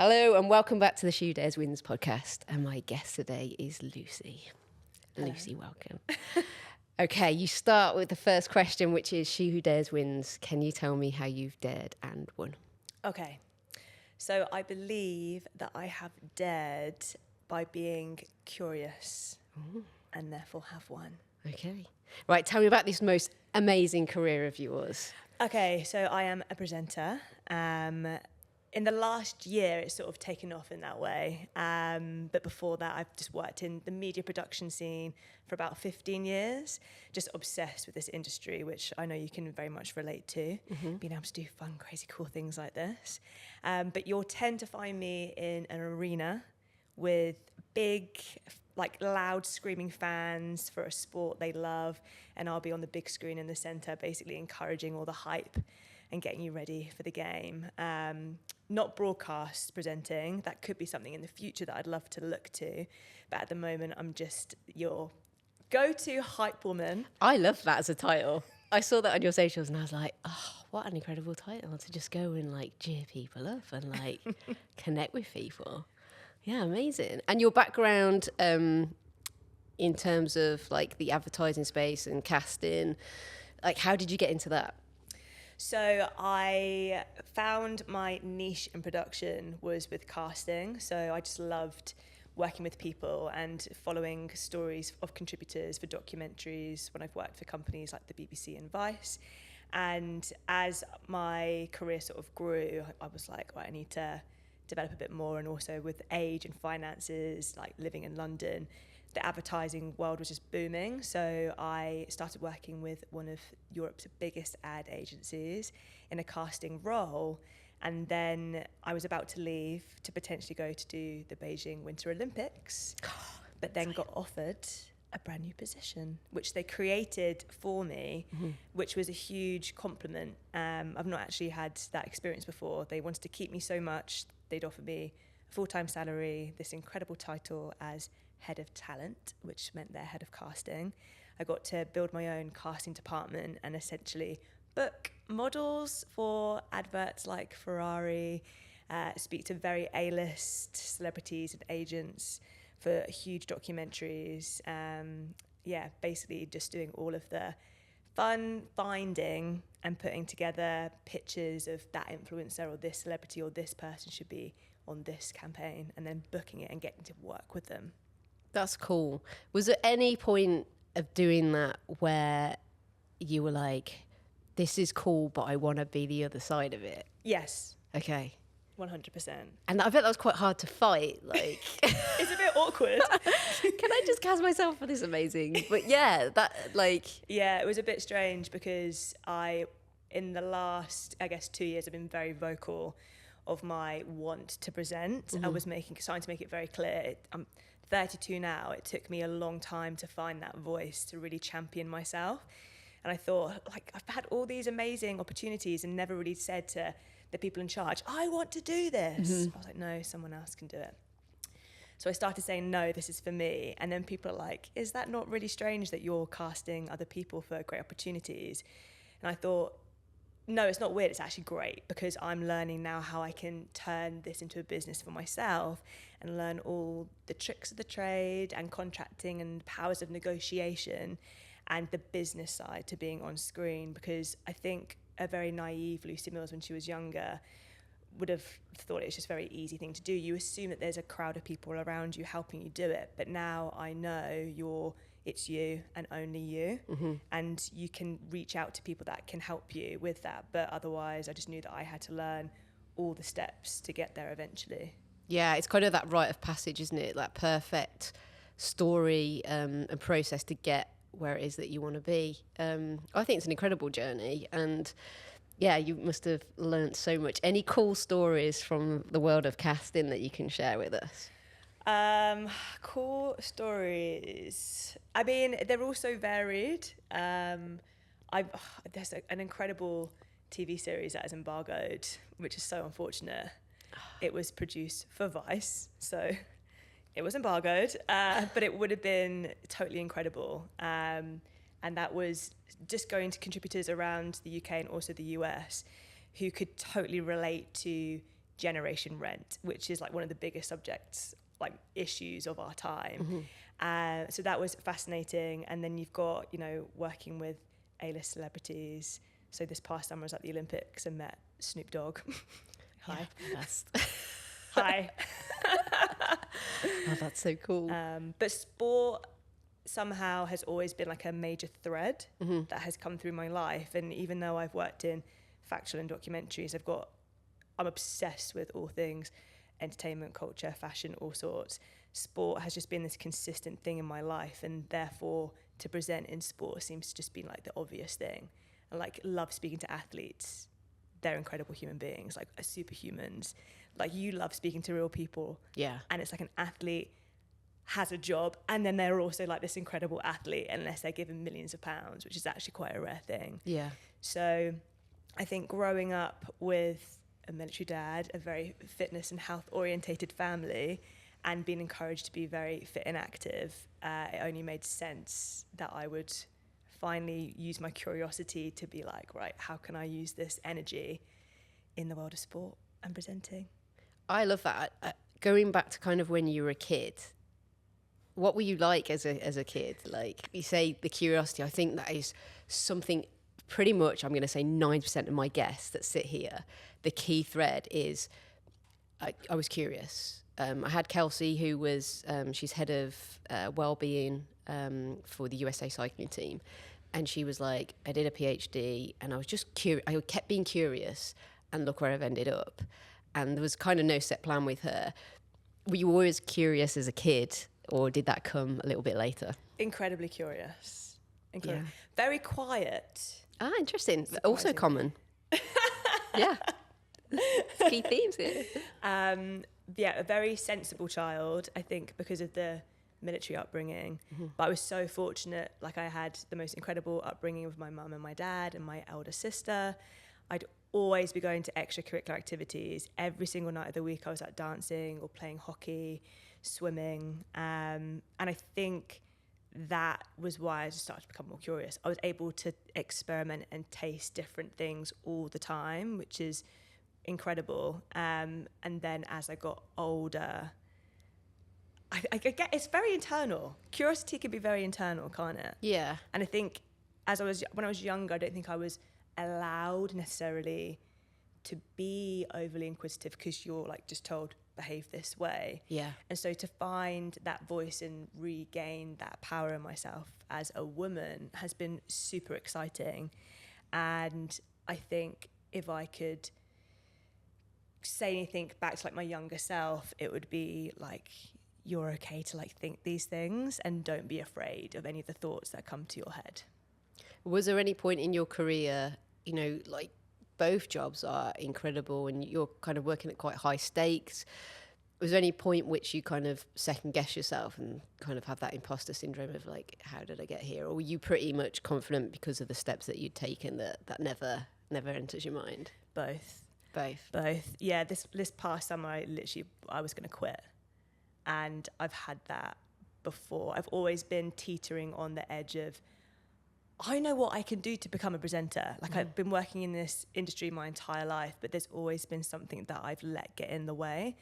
Hello and welcome back to the She Who Dares Wins podcast. And my guest today is Lucy. Hello. Lucy, welcome. Okay, you start with the first question, which is She Who Dares Wins. Can you tell me how you've dared and won? Okay, so I believe that I have dared by being curious and therefore have won. Okay. Right, tell me about this most amazing career of yours. Okay, so I am a presenter. In the last year, it's sort of taken off in that way. But before that, I've just worked in the media production scene for about 15 years, just obsessed with this industry, which I know you can very much relate to, being able to do fun, crazy, cool things like this. But you'll tend to find me in an arena with big, like loud screaming fans for a sport they love, and I'll be on the big screen in the centre, basically encouraging all the hype and getting you ready for the game. Not broadcast presenting. That could be something in the future that I'd love to look to. But at the moment, I'm just your go-to hype woman. I love that as a title. I saw that on your socials and I was like, oh, what an incredible title to just go and like cheer people up and like connect with people. Yeah, amazing. And your background in terms of like the advertising space and casting, like how did you get into that? So I found my niche in production was with casting. So I just loved working with people and following stories of contributors for documentaries when I've worked for companies like the BBC and Vice. And as my career sort of grew, I was like, right, I need to develop a bit more. And also with age and finances, like living in London, the advertising world was just booming. So I started working with one of Europe's biggest ad agencies in a casting role. And then I was about to leave to potentially go to do the Beijing Winter Olympics, but then got offered a brand new position, which they created for me, which was a huge compliment. I've not actually had that experience before. They wanted to keep me so much. They'd offer me a full-time salary, this incredible title as head of talent, which meant they're head of casting. I got to build my own casting department and essentially book models for adverts like Ferrari, speak to very A-list celebrities and agents for huge documentaries. Basically just doing all of the fun finding and putting together pictures of that influencer or this celebrity or this person should be on this campaign, and then booking it and getting to work with them. That's cool. Was there any point of doing that where you were like, this is cool, but I want to be the other side of it? Yes. Okay. 100%. And I bet that was quite hard to fight. Like, it's a bit awkward. Can I just cast myself for this amazing? But yeah, that like... Yeah, it was a bit strange because in the last, I guess, 2 years, I've been very vocal of my want to present. I was trying to make it very clear. I'm 32 now. It took me a long time to find that voice to really champion myself. And I thought, like, I've had all these amazing opportunities and never really said to the people in charge, I want to do this. I was like, no, someone else can do it. So I started saying, no, this is for me. And then people are like, is that not really strange that you're casting other people for great opportunities? And I thought, no, it's not weird. It's actually great because I'm learning now how I can turn this into a business for myself and learn all the tricks of the trade and contracting and powers of negotiation and the business side to being on screen. Because I think a very naive Lucy Mills when she was younger would have thought it was just a very easy thing to do. You assume that there's a crowd of people around you helping you do it. But now I know it's you and only you. And you can reach out to people that can help you with that. But otherwise, I just knew that I had to learn all the steps to get there eventually. Yeah, it's kind of that rite of passage, isn't it? That perfect story and process to get where it is that you want to be. I think it's an incredible journey. And yeah, you must have learnt so much. Any cool stories from the world of casting that you can share with us? Cool stories. I mean, they're all so varied. There's an incredible TV series that is embargoed, which is so unfortunate. It was produced for Vice, so it was embargoed, but it would have been totally incredible. And that was just going to contributors around the UK and also the US who could totally relate to generation rent, which is like one of the biggest subjects, like issues of our time. So that was fascinating. And then you've got, you know, working with A-list celebrities. So this past summer I was at the Olympics and met Snoop Dogg. Hi. Yeah, best. Hi. Oh, that's so cool. But sport somehow has always been like a major thread that has come through my life. And even though I've worked in factual and documentaries, I'm obsessed with all things entertainment, culture, fashion, all sorts. Sport has just been this consistent thing in my life, and therefore to present in sport seems to just be like the obvious thing. I like love speaking to athletes. They're incredible human beings, like superhumans. Like you love speaking to real people. Yeah. And it's like an athlete has a job and then they're also like this incredible athlete unless they're given millions of pounds, which is actually quite a rare thing. Yeah. So I think growing up with a military dad, a very fitness and health orientated family, and being encouraged to be very fit and active, it only made sense that I would finally use my curiosity to be like, right, how can I use this energy in the world of sport and presenting? I love that. Going back to kind of when you were a kid, what were you like as a kid? Like you say, the curiosity, I think that is something pretty much, I'm going to say 90% of my guests that sit here, the key thread is I was curious. I had Kelsey, who was, she's head of well-being for the USA cycling team. And she was like, I did a PhD and I was just curious. I kept being curious and look where I've ended up. And there was kind of no set plan with her. Were you always curious as a kid, or did that come a little bit later? Incredibly curious. Yeah. Very quiet. Ah, interesting. Also common. Yeah. Key themes here. Yeah, a very sensible child, I think, because of the military upbringing. But I was so fortunate. Like I had the most incredible upbringing with my mum and my dad and my elder sister. I'd always be going to extracurricular activities. Every single night of the week I was out dancing or playing hockey, swimming. And I think that was why I just started to become more curious. I was able to experiment and taste different things all the time, which is incredible. And then as I got older, I get it's very internal. Curiosity can be very internal, can't it? Yeah. And I think when I was younger, I don't think I was allowed necessarily to be overly inquisitive because you're like just told behave this way. Yeah. And so to find that voice and regain that power in myself as a woman has been super exciting. And I think if I could say anything back to like my younger self, it would be like, you're okay to like think these things and don't be afraid of any of the thoughts that come to your head. Was there any point in your career, you know, like both jobs are incredible and you're kind of working at quite high stakes. Was there any point which you kind of second guess yourself and kind of have that imposter syndrome of like, how did I get here? Or were you pretty much confident because of the steps that you'd taken that never enters your mind? Both. Yeah, this past summer I was going to quit. And I've had that before. I've always been teetering on the edge of, I know what I can do to become a presenter. Like I've been working in this industry my entire life, but there's always been something that I've let get in the way.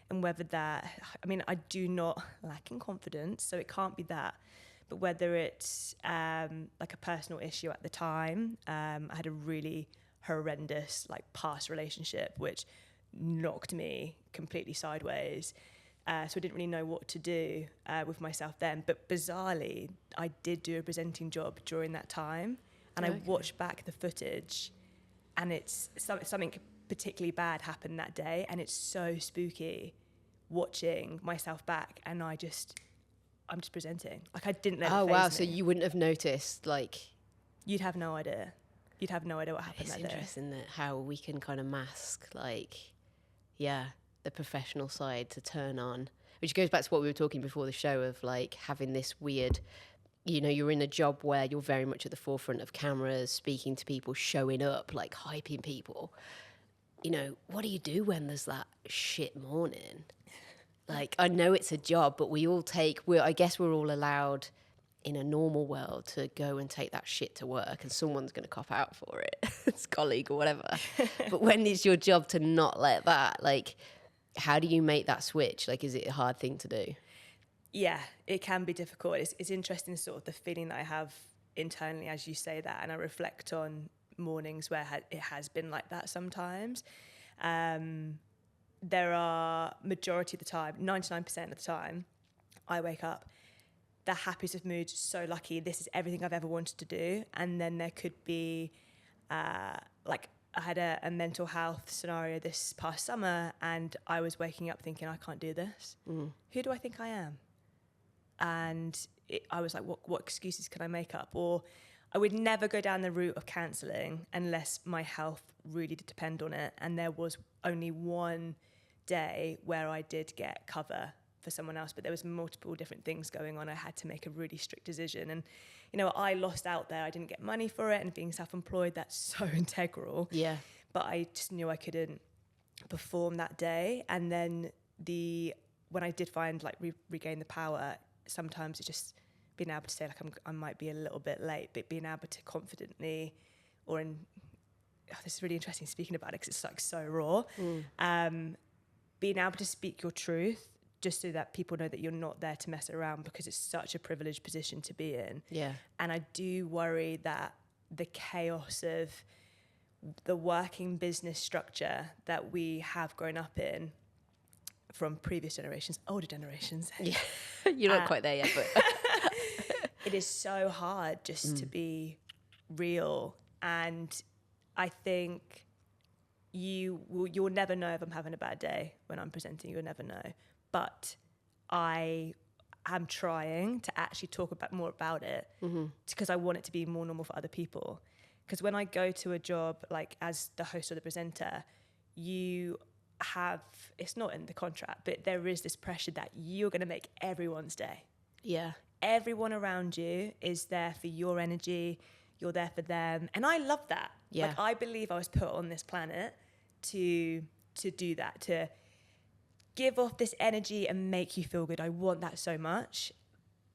And whether that, I mean, I do not lack in confidence, so it can't be that. But whether it's like a personal issue at the time, I had a really horrendous like past relationship, which knocked me completely sideways. So I didn't really know what to do with myself then. But bizarrely, I did do a presenting job during that time. And I watched back the footage and it's something particularly bad happened that day. And it's so spooky watching myself back. And I'm just presenting. Like I didn't let it faze wow. me. So you wouldn't have noticed like... You'd have no idea. You'd have no idea what happened that day. It's interesting that how we can kind of mask like, yeah, the professional side to turn on, which goes back to what we were talking before the show of like having this weird, you know, you're in a job where you're very much at the forefront of cameras, speaking to people, showing up, like hyping people. You know, what do you do when there's that shit morning? Like, I know it's a job, but I guess we're all allowed in a normal world to go and take that shit to work and someone's going to cop out for it, it's a colleague or whatever. But when it's your job to not let that, like, how do you make that switch? Like, is it a hard thing to do? Yeah, it can be difficult. It's interesting sort of the feeling that I have internally as you say that, and I reflect on mornings where it has been like that sometimes. There are, majority of the time, 99% of the time, I wake up the happiest of moods, so lucky, this is everything I've ever wanted to do. And then there could be, like, I had a mental health scenario this past summer, and I was waking up thinking, I can't do this. Who do I think I am? And I was like, what excuses can I make up? Or I would never go down the route of cancelling unless my health really did depend on it. And there was only one day where I did get cover for someone else, but there was multiple different things going on. I had to make a really strict decision. And, you know, I lost out there. I didn't get money for it. And being self-employed, that's so integral. Yeah. But I just knew I couldn't perform that day. And then when I did find, like, regain the power, sometimes it's just being able to say, like, I might be a little bit late, but being able to confidently, this is really interesting speaking about it because it's like so raw, being able to speak your truth just so that people know that you're not there to mess around, because it's such a privileged position to be in. Yeah. And I do worry that the chaos of the working business structure that we have grown up in from previous generations, older generations. Yeah. You're not quite there yet, but it is so hard just to be real. And I think you'll never know if I'm having a bad day when I'm presenting. You'll never know. But I am trying to actually talk more about it, because I want it to be more normal for other people. Because when I go to a job, like as the host or the presenter, you have, it's not in the contract, but there is this pressure that you're going to make everyone's day. yeah. Everyone around you is there for your energy. You're there for them. And I love that. Yeah. Like, I believe I was put on this planet to do that, to give off this energy and make you feel good. I want that so much.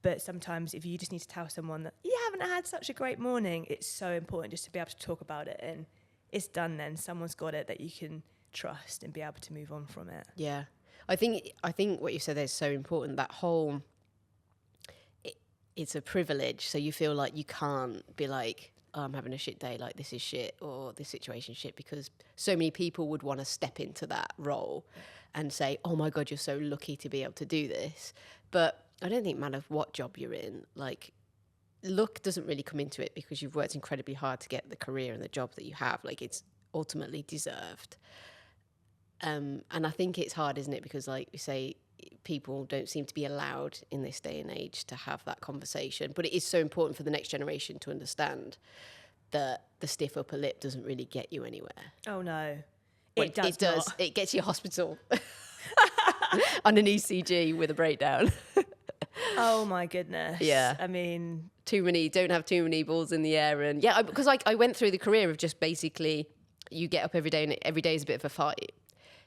But sometimes if you just need to tell someone that you haven't had such a great morning, it's so important just to be able to talk about it. And it's done then. Someone's got it that you can trust and be able to move on from it. Yeah. I think what you said there is so important. That whole, it's a privilege. So you feel like you can't be like, oh, I'm having a shit day, like this is shit or this situation shit, because so many people would want to step into that role and say, oh my God, you're so lucky to be able to do this. But I don't think it matters what job you're in, like, luck doesn't really come into it, because you've worked incredibly hard to get the career and the job that you have. Like, it's ultimately deserved. And I think it's hard, isn't it? Because, like you say, people don't seem to be allowed in this day and age to have that conversation. But it is so important for the next generation to understand that the stiff upper lip doesn't really get you anywhere. Oh, no. It does. Not. It gets you hospital on an ECG with a breakdown. Oh, my goodness. Yeah. I mean, don't have too many balls in the air. And yeah, because I went through the career of just basically, you get up every day and every day is a bit of a fight.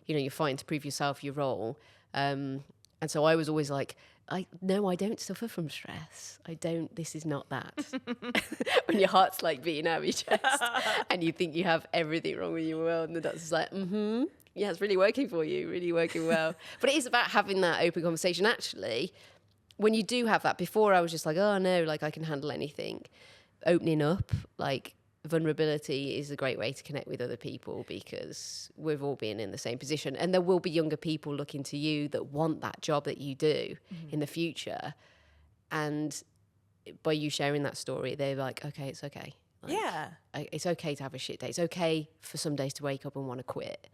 You know, you're fighting to prove yourself, your role. And so I was always like, I don't suffer from stress. This is not that. When your heart's like beating out of your chest and you think you have everything wrong with your world, and the doctor's like, yeah, it's really working for you, really working well. But it is about having that open conversation. Actually, when you do have that, before I was just like, oh no, like I can handle anything. Opening up, like, vulnerability is a great way to connect with other people, because we've all been in the same position, and there will be younger people looking to you that want that job that you do in the future, and by you sharing that story, they're like, okay, it's okay. Like, yeah, it's okay to have a shit day. It's okay for some days to wake up and want to quit.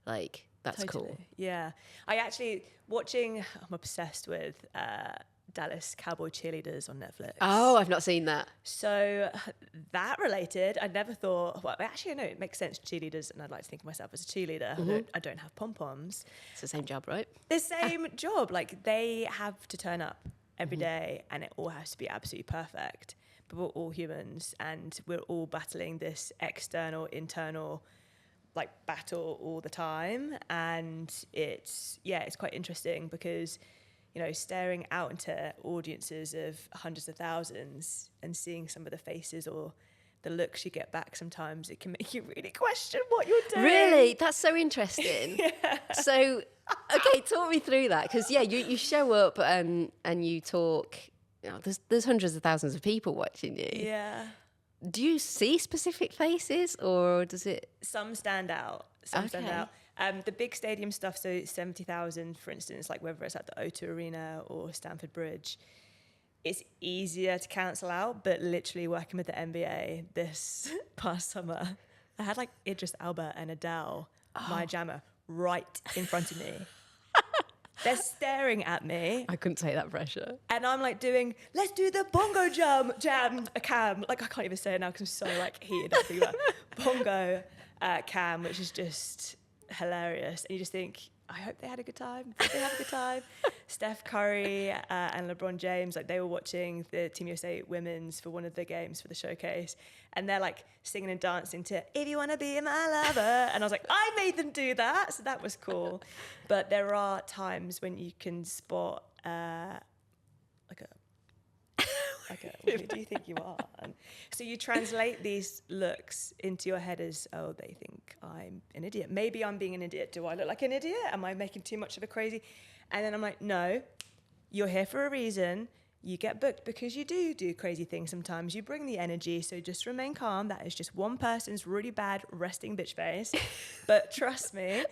Like, that's totally. cool. Yeah, I actually I'm obsessed with Dallas Cowboy Cheerleaders on Netflix. Oh, I've not seen that. So that related, I never thought, well, actually, no, it makes sense, cheerleaders, and I'd like to think of myself as a cheerleader. I don't have pom-poms. It's the same job, right? The same job. Like, they have to turn up every day, and it all has to be absolutely perfect. But we're all humans, and we're all battling this external, internal, like, battle all the time. And it's quite interesting, because you know, staring out into audiences of hundreds of thousands and seeing some of the faces or the looks you get back, sometimes it can make you really question what you're doing. Really? That's so interesting. Yeah. So, okay, talk me through that. Because, yeah, you show up and you talk. You know, there's hundreds of thousands of people watching you. Yeah. Do you see specific faces, or does it? Some stand out. Some stand Okay. out. The big stadium stuff, so 70,000, for instance, like whether it's at the O2 Arena or Stamford Bridge, it's easier to cancel out. But literally working with the NBA this past summer, I had like Idris Elba and Adele, my jammer, right in front of me. They're staring at me. I couldn't take that pressure. And I'm like doing, let's do the bongo jam, a cam. Like I can't even say it now because I'm so like heated up about bongo cam, which is just hilarious. And you just think, I hope they had a good time. Did they have a good time? Steph Curry and LeBron James, like they were watching the Team USA women's for one of the games for the showcase. And they're like singing and dancing to If You Wanna Be My Lover. And I was like, I made them do that. So that was cool. But there are times when you can spot who do you think you are? And so you translate these looks into your head as, oh, they think I'm an idiot. Maybe I'm being an idiot. Do I look like an idiot? Am I making too much of a crazy? And then I'm like, no, you're here for a reason. You get booked because you do crazy things sometimes. You bring the energy, so just remain calm. That is just one person's really bad resting bitch face. But trust me,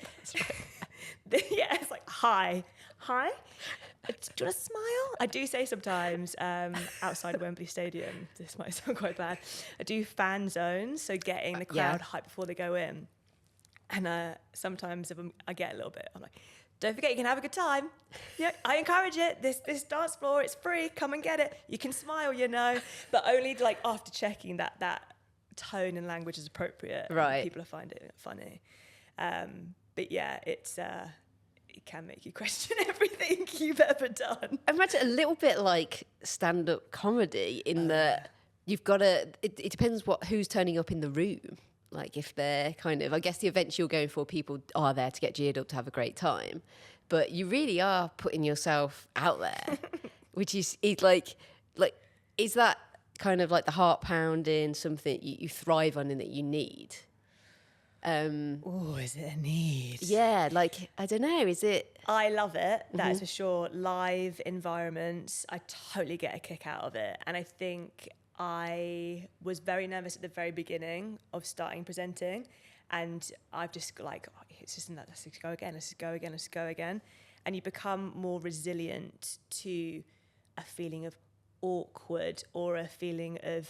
yeah, it's like, hi. Do you want to smile? I do say sometimes outside of Wembley Stadium, this might sound quite bad, I do fan zones, so getting the crowd hyped before they go in. And sometimes if I get a little bit, I'm like, don't forget you can have a good time. Yeah, I encourage it. This dance floor, it's free. Come and get it. You can smile, you know, but only like after checking that tone and language is appropriate. Right. People find it funny. But yeah, it can make you question everything you've ever done. I imagine a little bit like stand-up comedy in that you've got to. It depends who's turning up in the room. Like if they're kind of, I guess the events you're going for, people are there to get geared up to have a great time, but you really are putting yourself out there, which is like, is that kind of like the heart pounding something you thrive on and that you need? Oh, is it a need? Yeah, like, I don't know, is it? I love it, that's for sure. Live environments, I totally get a kick out of it. And I think I was very nervous at the very beginning of starting presenting. And I've just like, oh, it's just let's just go again. And you become more resilient to a feeling of awkward or a feeling of,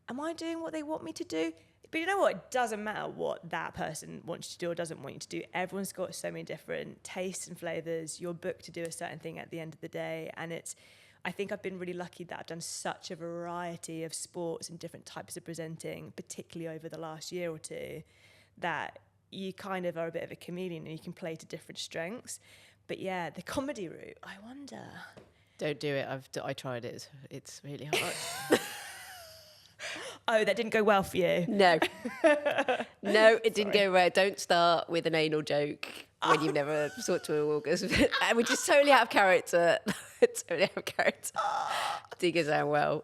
am I doing what they want me to do? But you know what? It doesn't matter what that person wants you to do or doesn't want you to do. Everyone's got so many different tastes and flavours. You're booked to do a certain thing at the end of the day. And I think I've been really lucky that I've done such a variety of sports and different types of presenting, particularly over the last year or two, that you kind of are a bit of a chameleon and you can play to different strengths. But yeah, the comedy route, I wonder. Don't do it. I tried it. It's really hard. Oh, that didn't go well for you? No. No, it didn't go well. Don't start with an anal joke when you've never sought to orgasm. Which is totally out of character. Totally out of character. Didn't go down well.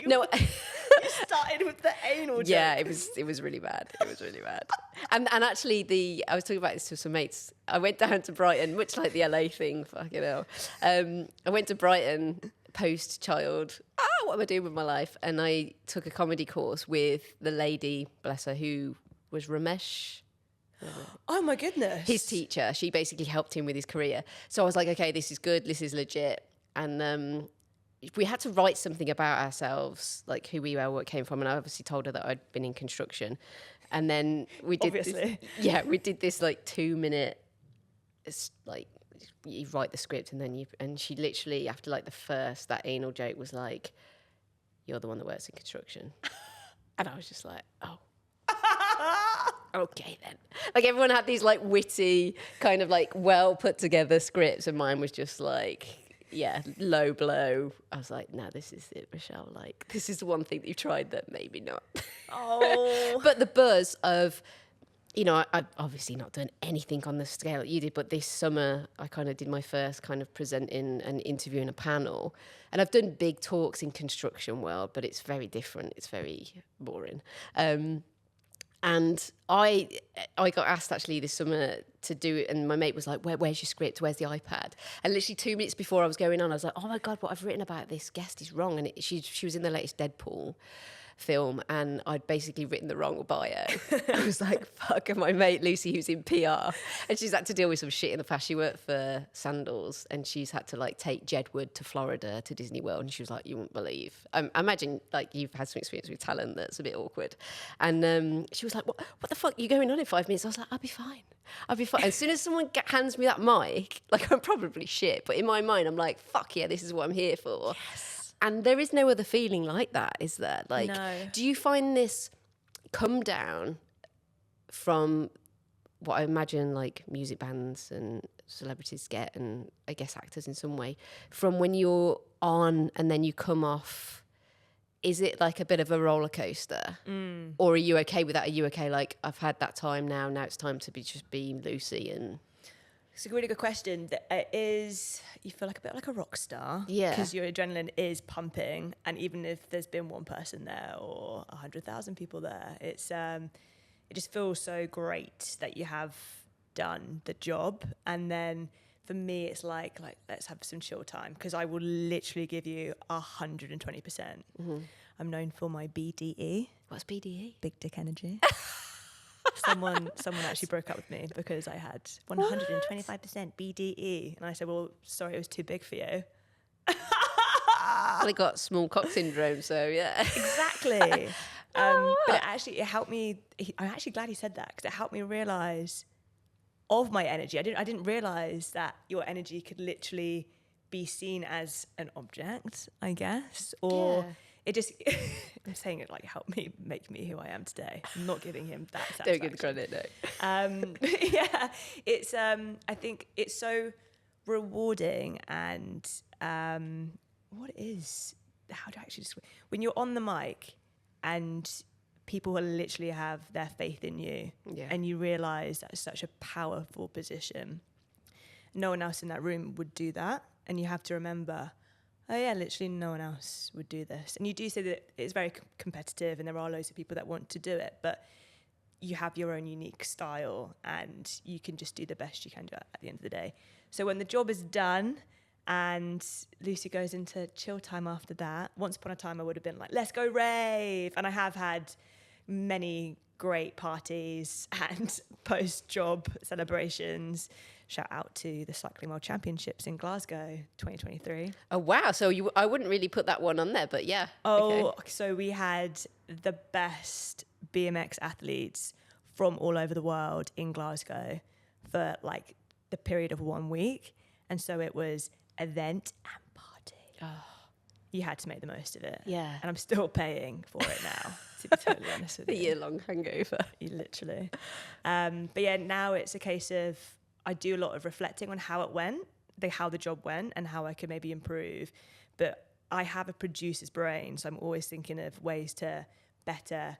No. You started with the anal joke. Yeah, it was really bad. It was really bad. And actually, I was talking about this to some mates. I went down to Brighton, much like the LA thing, fucking hell. I went to Brighton post-child. What am I doing with my life? And I took a comedy course with the lady, bless her, who was Ramesh. Oh my goodness. His teacher. She basically helped him with his career. So I was like, okay, this is good. This is legit. And we had to write something about ourselves, like who we were, where it came from. And I obviously told her that I'd been in construction. And then we did we did this like 2-minute, like, you write the script and she literally, after like that anal joke was like, you're the one that works in construction. And I was just like, oh. Okay then. Like everyone had these like witty, kind of like well put together scripts, and mine was just like, yeah, low blow. I was like, no, this is it, Michelle. Like, this is the one thing that you tried that maybe not. Oh. But the buzz of you know, I've obviously not done anything on the scale that you did, but this summer I kind of did my first kind of presenting and interviewing a panel. And I've done big talks in construction world, but it's very different. It's very boring. And I got asked actually this summer to do it, and my mate was like, where's your script? Where's the iPad? And literally 2 minutes before I was going on, I was like, oh my God, what I've written about this guest is wrong. And she was in the latest Deadpool film, and I'd basically written the wrong bio. I was like, fuck. And my mate Lucy, who's in PR, and she's had to deal with some shit in the past. She worked for Sandals, and she's had to like take Jedward to Florida to Disney World, and she was like, you wouldn't believe. I imagine like you've had some experience with talent that's a bit awkward. And she was like, what the fuck are you going on in 5 minutes? I was like, I'll be fine. As soon as someone hands me that mic, like I'm probably shit, but in my mind I'm like, fuck yeah, this is what I'm here for. Yes. And there is no other feeling like that, is there? Like, No. do you find this come down from what I imagine like music bands and celebrities get, and I guess actors in some way, from when you're on and then you come off? Is it like a bit of a roller coaster? Or are you okay with that? Are you okay, like, I've had that time now it's time to be Lucy? And It's a really good question. It is, you feel like a bit like a rock star. Yeah. Because your adrenaline is pumping. And even if there's been one person there or 100,000 people there, it's it just feels so great that you have done the job. And then for me, it's like let's have some chill time, because I will literally give you 120%. I'm known for my BDE. what's BDE? Big dick energy. Someone actually broke up with me because I had 125% BDE. And I said, well, sorry, it was too big for you. Well, I got small cock syndrome, so yeah. Exactly. But it helped me. I'm actually glad he said that, because it helped me realize of my energy. I didn't realize that your energy could literally be seen as an object, I guess, or it just. I'm saying it like helped me make me who I am today. I'm not giving him that satisfaction. Don't give the credit, no. Yeah, it's. I think it's so rewarding, and what is, how do I actually describe, when you're on the mic and people will literally have their faith in you, and you realize that's such a powerful position. No one else in that room would do that, and you have to remember, oh yeah, literally no one else would do this. And you do say that it's very competitive and there are loads of people that want to do it, but you have your own unique style and you can just do the best you can do at the end of the day. So when the job is done and Lucy goes into chill time after that, once upon a time I would have been like, let's go rave. And I have had many great parties and post-job celebrations. Shout out to the Cycling World Championships in Glasgow 2023. Oh, wow. So I wouldn't really put that one on there, but yeah. Oh, okay. So we had the best BMX athletes from all over the world in Glasgow for like the period of 1 week. And so it was event and party. Oh. You had to make the most of it. Yeah. And I'm still paying for it now, to be totally honest with you. A year-long hangover. Literally. But yeah, now it's a case of, I do a lot of reflecting on how it went, how the job went, and how I could maybe improve. But I have a producer's brain, so I'm always thinking of ways to better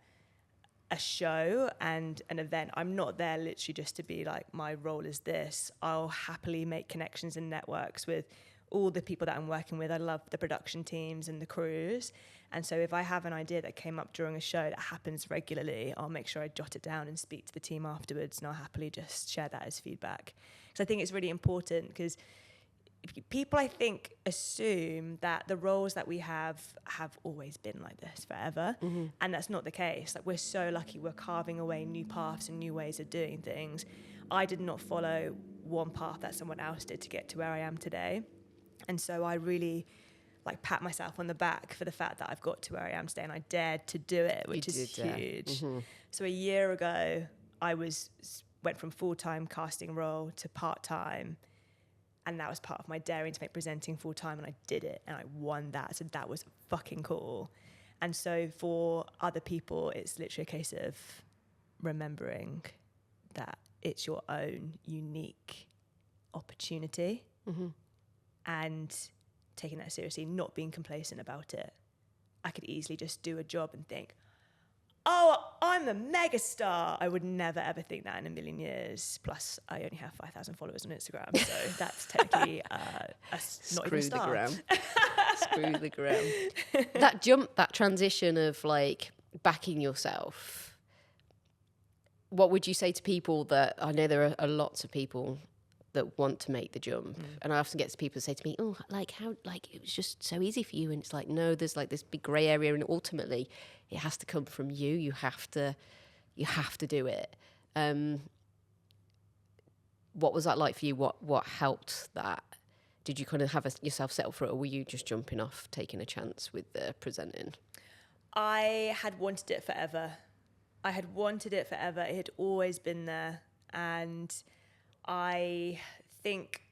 a show and an event. I'm not there literally just to be like, my role is this. I'll happily make connections and networks with all the people that I'm working with. I love the production teams and the crews. And so if I have an idea that came up during a show that happens regularly, I'll make sure I jot it down and speak to the team afterwards, and I'll happily just share that as feedback. Because I think it's really important, because people, I think, assume that the roles that we have always been like this forever. Mm-hmm. And that's not the case. Like, we're so lucky we're carving away new paths and new ways of doing things. I did not follow one path that someone else did to get to where I am today. And so I really pat myself on the back for the fact that I've got to where I am today, and I dared to do it, which is huge. Mm-hmm. So a year ago, I went from full-time casting role to part-time, and that was part of my daring to make presenting full-time, and I did it, and I won that. So that was fucking cool. And so for other people, it's literally a case of remembering that it's your own unique opportunity. Mm-hmm. And taking that seriously, not being complacent about it. I could easily just do a job and think, oh, I'm a megastar. I would never ever think that in a million years. Plus, I only have 5,000 followers on Instagram, so that's technically not even a The star. gram. Screw the gram. That jump, that transition of like backing yourself. What would you say to people that, I know there are lots of people that want to make the jump, and I often get people say to me, oh, like how, like it was just so easy for you, and it's like, no, there's like this big grey area, and ultimately it has to come from you. You have to do it. What was that like for you? What helped that? Did you kind of have yourself settled for it, or were you just jumping off, taking a chance with the presenting? I had wanted it forever. It had always been there. And I think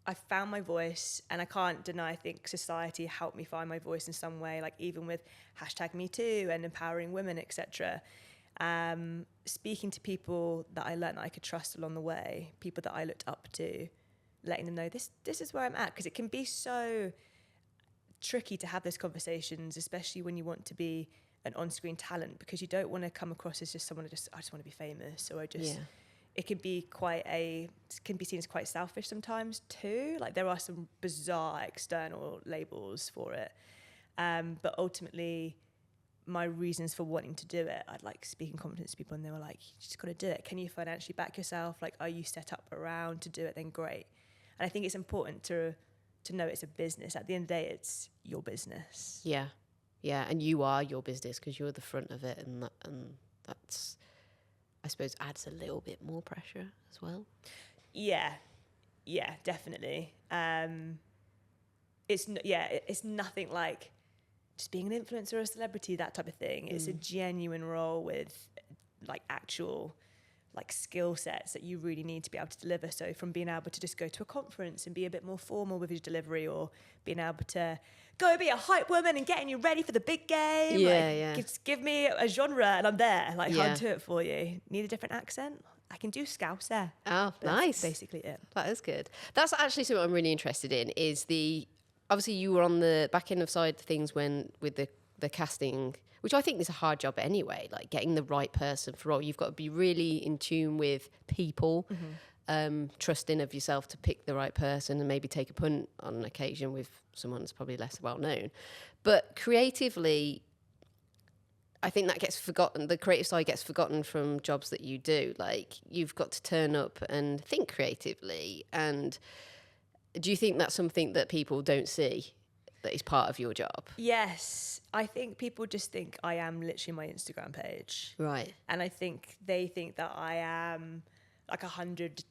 I found my voice, and I can't deny, I think society helped me find my voice in some way, like even with #MeToo and empowering women, etc. Speaking to people that I learned that I could trust along the way, people that I looked up to, letting them know this is where I'm at, because it can be so tricky to have those conversations, especially when you want to be an on-screen talent, because you don't want to come across as just someone I just want to be famous, or it can be seen as quite selfish sometimes too. Like there are some bizarre external labels for it, but ultimately my reasons for wanting to do it, I'd like speaking confidence to people, and they were like, you just got to do it. Can you financially back yourself? Like, are you set up around to do it? Then great. And I think it's important to know it's a business. At the end of the day, it's your business. Yeah, and you are your business because you're the front of it, and that's, I suppose, adds a little bit more pressure as well. Yeah, definitely. It's nothing like just being an influencer or a celebrity, that type of thing. It's a genuine role with like actual like skill sets that you really need to be able to deliver. So from being able to just go to a conference and be a bit more formal with your delivery, or being able to go be a hype woman and getting you ready for the big game. Just give me a genre and I'm there. Like, I'll do it for you. Need a different accent? I can do Scouser. Oh, nice. Basically it. That is good. That's actually something I'm really interested in, is obviously you were on the back end of side of things with the casting, which I think is a hard job anyway, like getting the right person for role. You've got to be really in tune with people, trusting of yourself to pick the right person, and maybe take a punt on an occasion with someone that's probably less well known. But creatively, I think that gets forgotten. The creative side gets forgotten from jobs that you do. Like, you've got to turn up and think creatively. And do you think that's something that people don't see, that is part of your job? Yes. I think people just think I am literally my Instagram page. Right. And I think they think that I am like 100%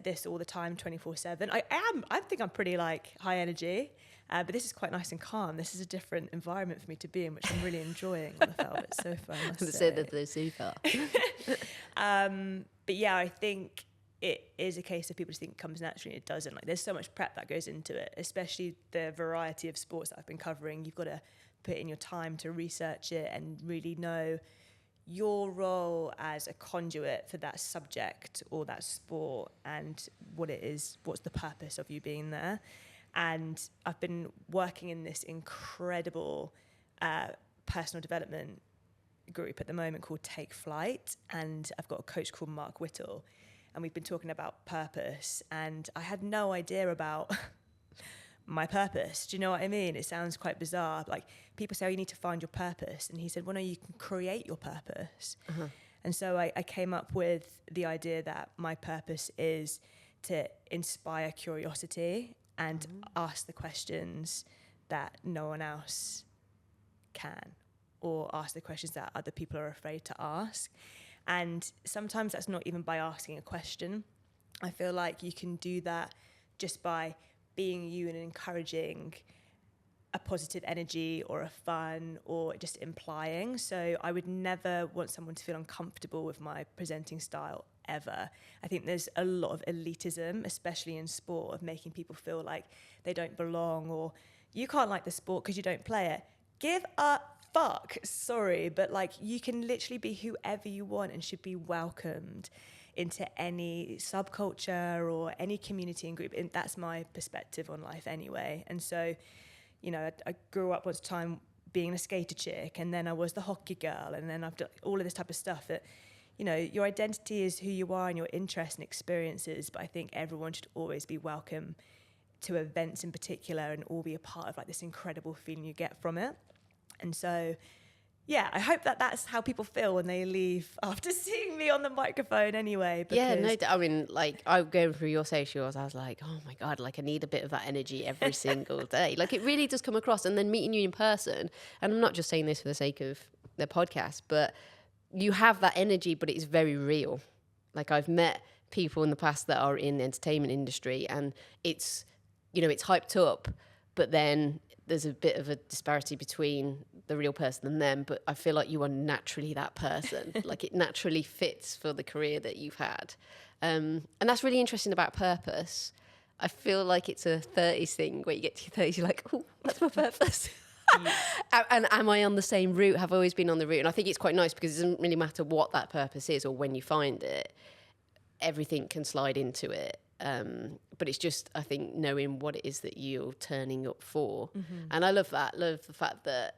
this all the time, 24/7. I am. I think I'm pretty like high energy, but this is quite nice and calm. This is a different environment for me to be in, which I'm really enjoying on the velvet sofa. I must say. The sofa. But yeah, I think it is a case of people just think it comes naturally, and it doesn't. Like, there's so much prep that goes into it, especially the variety of sports that I've been covering. You've got to put in your time to research it and really know your role as a conduit for that subject or that sport, and what it is, what's the purpose of you being there. And I've been working in this incredible personal development group at the moment called Take Flight, and I've got a coach called Mark Whittle, and we've been talking about purpose, and I had no idea about my purpose. Do you know what I mean? It sounds quite bizarre. Like, people say, oh, you need to find your purpose. And he said, well, no, you can create your purpose. And so I came up with the idea that my purpose is to inspire curiosity and ask the questions that no one else can, or ask the questions that other people are afraid to ask. And sometimes that's not even by asking a question. I feel like you can do that just by being you and encouraging a positive energy or a fun, or just implying. So I would never want someone to feel uncomfortable with my presenting style ever. I think there's a lot of elitism, especially in sport, of making people feel like they don't belong, or you can't like the sport because you don't play it. Give a fuck. Sorry, but like, you can literally be whoever you want and should be welcomed into any subculture or any community and group. And that's my perspective on life anyway. And so, you know, I grew up once a time being a skater chick, and then I was the hockey girl, and then I've done all of this type of stuff that, you know, your identity is who you are and your interests and experiences, but I think everyone should always be welcome to events in particular and all be a part of like this incredible feeling you get from it. And so, yeah, I hope that that's how people feel when they leave after seeing me on the microphone anyway. Yeah, no, I mean, like, I'm going through your socials, I was like, oh my God, like, I need a bit of that energy every single day. Like, it really does come across. And then meeting you in person, and I'm not just saying this for the sake of the podcast, but you have that energy, but it's very real. Like, I've met people in the past that are in the entertainment industry, and it's, you know, it's hyped up, but then there's a bit of a disparity between the real person and them. But I feel like you are naturally that person. Like, it naturally fits for the career that you've had. And that's really interesting about purpose. I feel like it's a 30s thing where you get to your 30s, you're like, oh, that's my purpose. And am I on the same route? Have I always been on the route? And I think it's quite nice because it doesn't really matter what that purpose is or when you find it, everything can slide into it. But it's just, I think, knowing what it is that you're turning up for. Mm-hmm. And I love that. Love the fact that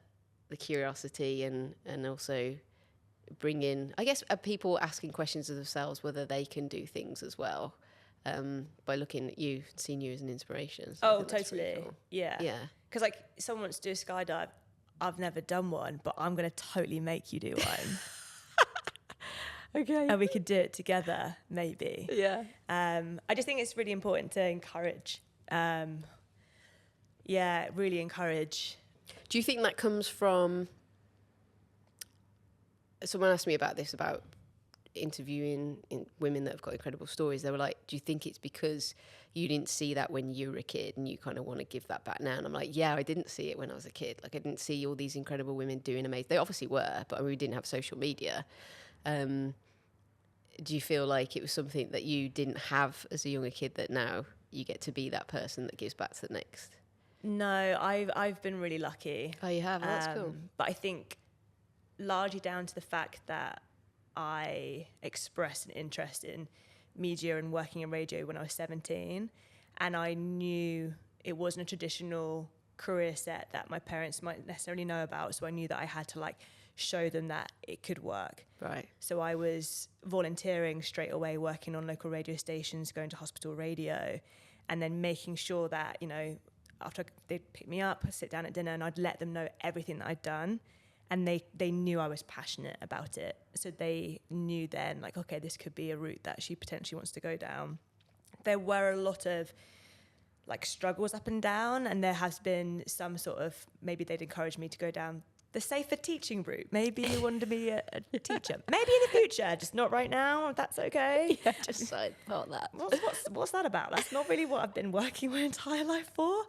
the curiosity and also bring in, I guess, people asking questions of themselves, whether they can do things as well, by looking at you, seeing you as an inspiration. So oh, totally. Cool. Yeah. Because like someone wants to do a skydive, I've never done one, but I'm going to totally make you do one. Okay. And we could do it together, maybe. Yeah. I just think it's really important to encourage. Really encourage. Do you think that comes from... Someone asked me about this, about interviewing women that have got incredible stories. They were like, do you think it's because you didn't see that when you were a kid and you kind of want to give that back now? And I'm like, yeah, I didn't see it when I was a kid. Like, I didn't see all these incredible women doing amazing... They obviously were, but we didn't have social media. Do you feel like it was something that you didn't have as a younger kid that now you get to be that person that gives back to the next? No, I've been really lucky. Oh, you have? That's cool. But I think largely down to the fact that I expressed an interest in media and working in radio when I was 17, and I knew it wasn't a traditional career set that my parents might necessarily know about, so I knew that I had to like show them that it could work. Right. So I was volunteering straight away, working on local radio stations, going to hospital radio, and then making sure that, you know, after they'd pick me up, I'd sit down at dinner and I'd let them know everything that I'd done. And they knew I was passionate about it. So they knew then, like, okay, this could be a route that she potentially wants to go down. There were a lot of like struggles up and down, and there has been some sort of, maybe they'd encourage me to go down the safer teaching route. Maybe you want to be a teacher. Maybe in the future, just not right now. That's okay. Yeah, just side part that. What's that about? That's not really what I've been working my entire life for.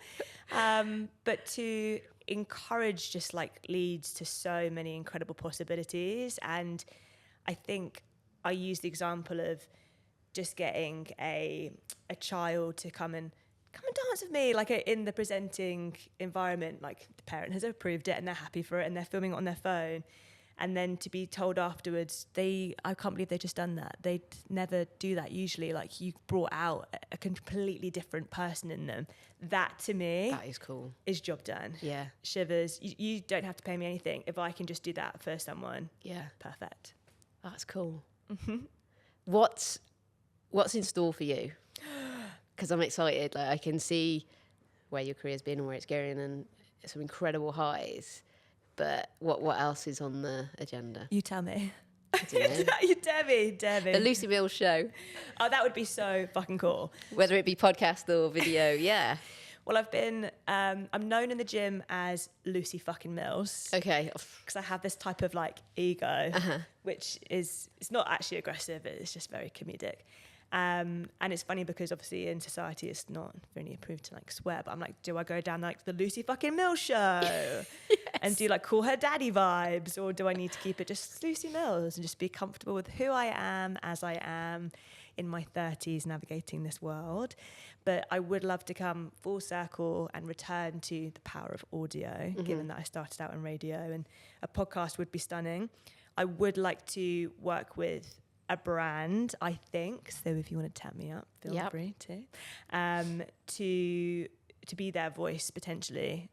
But to encourage just like leads to so many incredible possibilities. And I think I use the example of just getting a child to come and dance with me, like in the presenting environment, like the parent has approved it and they're happy for it and they're filming it on their phone. And then to be told afterwards, I can't believe they've just done that. They'd never do that usually. Like, you brought out a completely different person in them. That, to me... That is cool. ...is job done. Yeah. Shivers. You don't have to pay me anything. If I can just do that for someone, yeah, perfect. That's cool. Mm-hmm. What's in store for you? Because I'm excited. Like, I can see where your career's been and where it's going, and some incredible highs. But what else is on the agenda? You tell me. You dare me. The Lucy Mills show. Oh, that would be so fucking cool. Whether it be podcast or video, yeah. Well, I'm known in the gym as Lucy fucking Mills. Okay. Because I have this type of like ego, which it's not actually aggressive, it's just very comedic. And it's funny because obviously in society it's not really approved to like swear, but I'm like, do I go down like the Lucy fucking Mills show? Yes. And do like call her daddy vibes, or do I need to keep it just Lucy Mills and just be comfortable with who I am as I am in my 30s navigating this world? But I would love to come full circle and return to the power of audio, given that I started out in radio, and a podcast would be stunning. I would like to work with a brand, I think. So if you want to tap me up, feel free to be their voice potentially.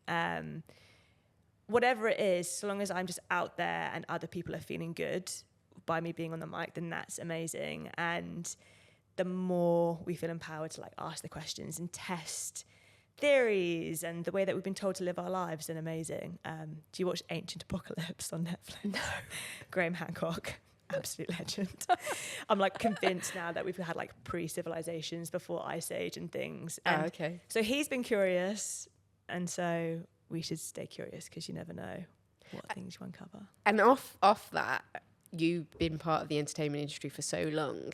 whatever it is, so long as I'm just out there and other people are feeling good by me being on the mic, then that's amazing. And the more we feel empowered to like ask the questions and test theories and the way that we've been told to live our lives, then amazing. Do you watch Ancient Apocalypse on Netflix? No. Graham Hancock, absolute legend. I'm like convinced now that we've had like pre-civilizations before Ice Age and things. And okay. so he's been curious, and so we should stay curious because you never know what things you uncover. And off that, you've been part of the entertainment industry for so long.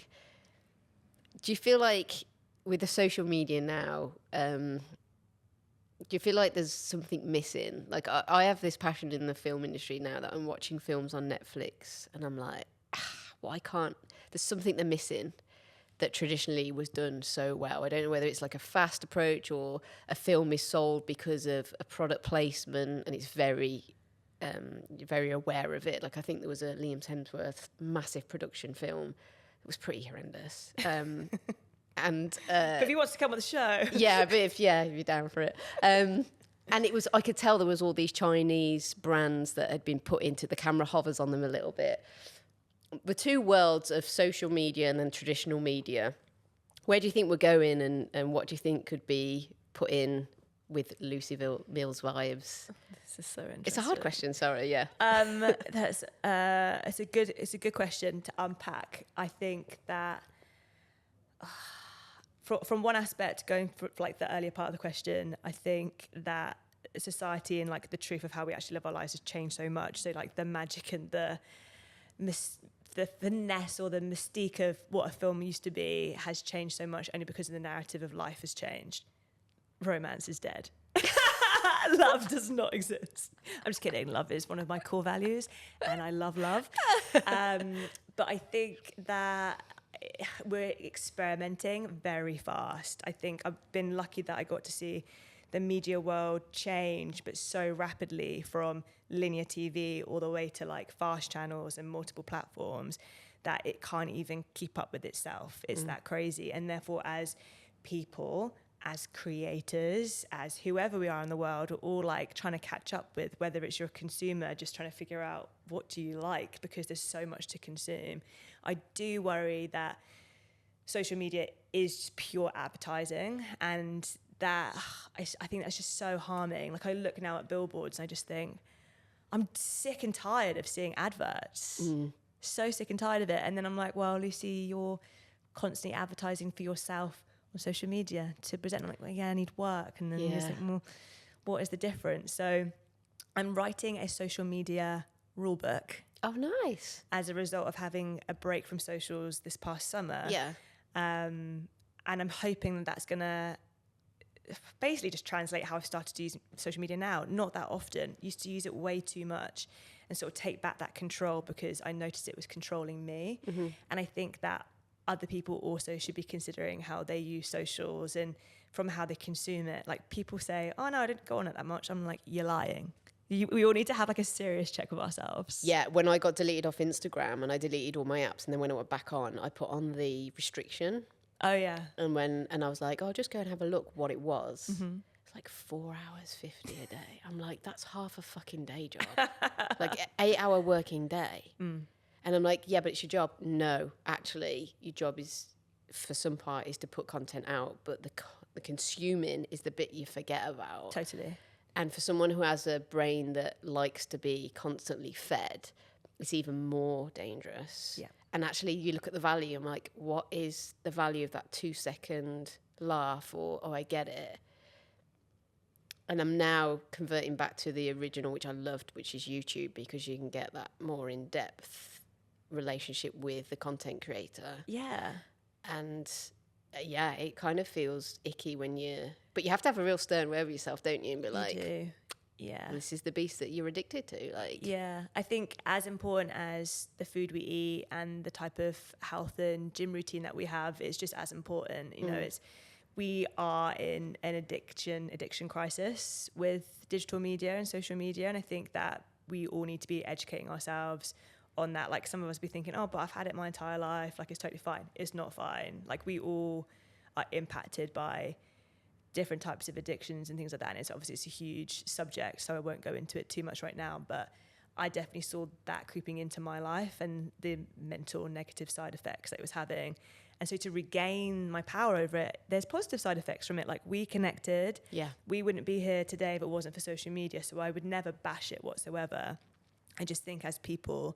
Do you feel like with the social media now, do you feel like there's something missing? Like I have this passion in the film industry now that I'm watching films on Netflix and I'm like, why can't, there's something they're missing that traditionally was done so well. I don't know whether it's like a fast approach or a film is sold because of a product placement and it's very aware of it. Like I think there was a Liam Hemsworth massive production film. It was pretty horrendous. And but if he wants to come on the show, yeah, but if you're down for it. And it was, I could tell there was all these Chinese brands that had been put into, the camera hovers on them a little bit. The two worlds of social media and then traditional media, where do you think we're going, and what do you think could be put in with Lucy Mills vibes? This is so interesting. It's a hard question, sorry, yeah. That's it's a good question to unpack. I think that from one aspect, going for like the earlier part of the question, I think that society and like the truth of how we actually live our lives has changed so much. So like the magic and the finesse or the mystique of what a film used to be has changed so much only because the narrative of life has changed. Romance is dead. Love does not exist. I'm just kidding. Love is one of my core values and I love love. But I think that we're experimenting very fast. I think I've been lucky that I got to see the media world change, but so rapidly from linear TV all the way to like fast channels and multiple platforms that it can't even keep up with itself. It's that crazy. And therefore, as people, as creators, as whoever we are in the world, we're all like trying to catch up with, whether it's your consumer, just trying to figure out what do you like, because there's so much to consume. I do worry that social media is just pure advertising, and that I think that's just so harming. Like I look now at billboards and I just think, I'm sick and tired of seeing adverts. So sick and tired of it. And then I'm like, well, Lucy, you're constantly advertising for yourself on social media to present. I'm like, well, yeah, I need work. And then you're like, well, what is the difference? So I'm writing a social media rule book. Oh, nice. As a result of having a break from socials this past summer. Yeah. And I'm hoping that that's going to basically just translate how I've started to use social media now. Not that often. Used to use it way too much and sort of take back that control because I noticed it was controlling me. And I think that other people also should be considering how they use socials and from how they consume it. Like people say, oh no, I didn't go on it that much. I'm like, you're lying. We all need to have like a serious check of ourselves. Yeah, when I got deleted off Instagram and I deleted all my apps, and then when I went back on, I put on the restriction. Oh yeah. And I was like, oh, just go and have a look what it was. It's like 4 hours 50 a day. I'm like, that's half a fucking day job. Like 8 hour working day. And I'm like, yeah, but it's your job. No, actually, your job is, for some part, is to put content out, but the consuming is the bit you forget about. Totally. And for someone who has a brain that likes to be constantly fed, it's even more dangerous. Yeah. And actually, you look at the value, I'm like, what is the value of that 2-second laugh or, oh, I get it? And I'm now converting back to the original, which I loved, which is YouTube, because you can get that more in-depth relationship with the content creator. Yeah. And yeah, it kind of feels icky when but you have to have a real stern word with yourself, don't you? And be like, you do. Yeah. This is the beast that you're addicted to. Like, yeah, I think as important as the food we eat and the type of health and gym routine that we have, it's just as important. You know, we are in an addiction crisis with digital media and social media, and I think that we all need to be educating ourselves on that. Like some of us be thinking, oh, but I've had it my entire life, like it's totally fine. It's not fine. Like we all are impacted by different types of addictions and things like that. And it's a huge subject, so I won't go into it too much right now, but I definitely saw that creeping into my life and the mental negative side effects that it was having. And so to regain my power over it, there's positive side effects from it. Like, we connected. Yeah. We wouldn't be here today if it wasn't for social media. So I would never bash it whatsoever. I just think as people,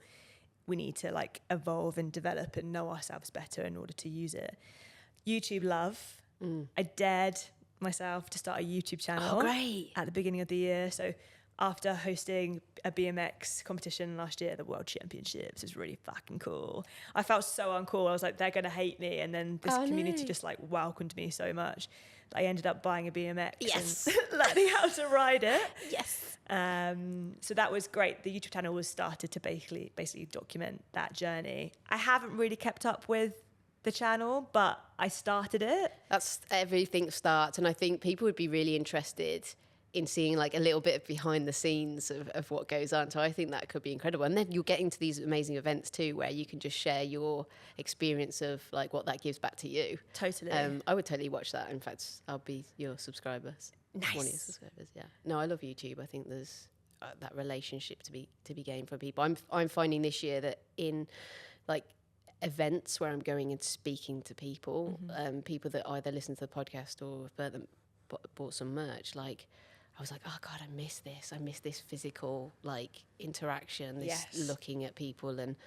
we need to like evolve and develop and know ourselves better in order to use it. YouTube love. I dared myself to start a YouTube channel at the beginning of the year. So after hosting a BMX competition last year, the World Championships, was really fucking cool. I felt so uncool. I was like, they're going to hate me. And then this community just like welcomed me so much. I ended up buying a BMX and learning how to ride it. So that was great. The YouTube channel was started to basically document that journey. I haven't really kept up with the channel, but I started it. That's everything starts. And I think people would be really interested in seeing like a little bit of behind the scenes of what goes on. So I think that could be incredible. And then you'll get into these amazing events too, where you can just share your experience of like what that gives back to you. Totally. I would totally watch that. In fact, I'll be your subscribers. Nice. One of your subscribers, yeah. No, I love YouTube. I think there's that relationship to be gained from people. I'm finding this year that in like events where I'm going and speaking to people, people that either listen to the podcast or bought some merch, like I was like, oh God, I miss this. I miss this physical like interaction, this looking at people, and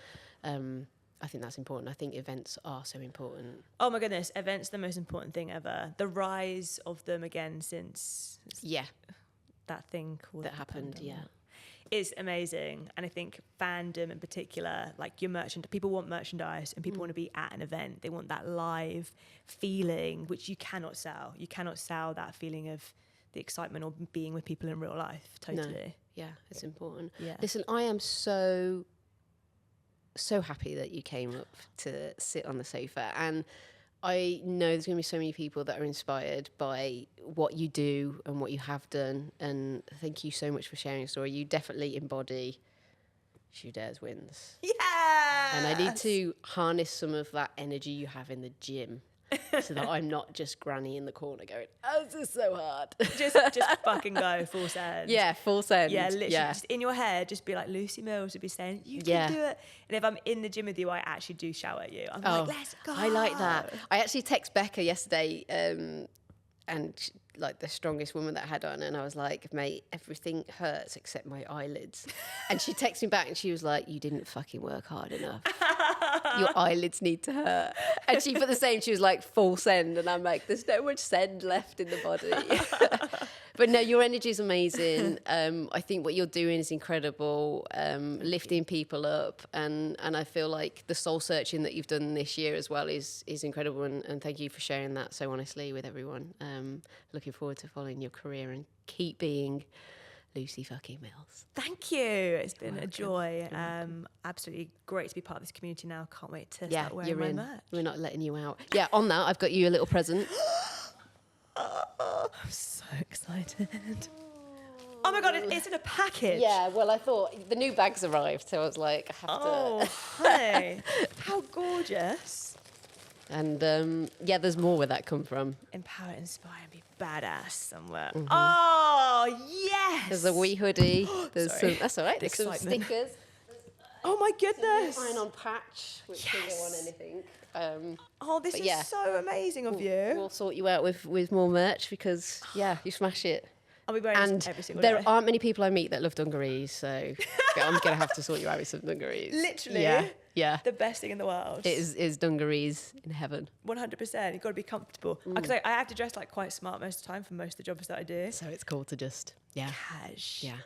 I think that's important. I think events are so important. Oh my goodness, events are the most important thing ever. The rise of them again since that thing called that happened, is amazing. And I think fandom in particular, like your people want merchandise and people want to be at an event. They want that live feeling, which you cannot sell. You cannot sell that feeling of the excitement or being with people in real life. Totally. No. Yeah, it's important. Yeah. Listen, I am so happy that you came up to sit on the sofa, and I know there's going to be so many people that are inspired by what you do and what you have done, and thank you so much for sharing your story. You definitely embody Who Dares Wins. Yeah. And I need to harness some of that energy you have in the gym so that I'm not just granny in the corner going, oh, this is so hard. Just fucking go full send. Yeah, full send. Yeah, literally just in your head, just be like Lucy Mills would be saying, you can do it. And if I'm in the gym with you, I actually do shout at you. I'm like, let's go. I like that. I actually texted Becca yesterday, and like the strongest woman that I had on, and I was like, mate, everything hurts except my eyelids. And she texted me back and she was like, you didn't fucking work hard enough. Your eyelids need to hurt. And she put the same, she was like, full send. And I'm like, there's no much send left in the body. But no, your energy is amazing. I think what you're doing is incredible, lifting people up. And I feel like the soul searching that you've done this year as well is incredible. And thank you for sharing that so honestly with everyone. Looking forward to following your career and keep being Lucy fucking Mills. Thank you. It's been a joy. Absolutely great to be part of this community now. Can't wait to start wearing my merch. We're not letting you out. Yeah, on that, I've got you a little present. I'm so excited. Oh my God, it's in a package. Yeah, well, I thought the new bag's arrived, so I was like, I have to. Oh, honey. How gorgeous. And there's more where that come from. Empower, inspire, and be badass somewhere. Oh, yes. There's a wee hoodie. There's Sorry. that's all right. The There's some excitement. stickers. Oh my goodness. Iron-on patch, which can go on anything. This is so amazing of you. We'll sort you out with more merch because, you smash it. I'll be wearing this every single day. There aren't many people I meet that love dungarees, so I'm going to have to sort you out with some dungarees. Literally. Yeah. The best thing in the world. It is dungarees in heaven. 100%. You've got to be comfortable. Because I have to dress like quite smart most of the time for most of the jobs that I do. So it's cool to just, Cash. Yeah.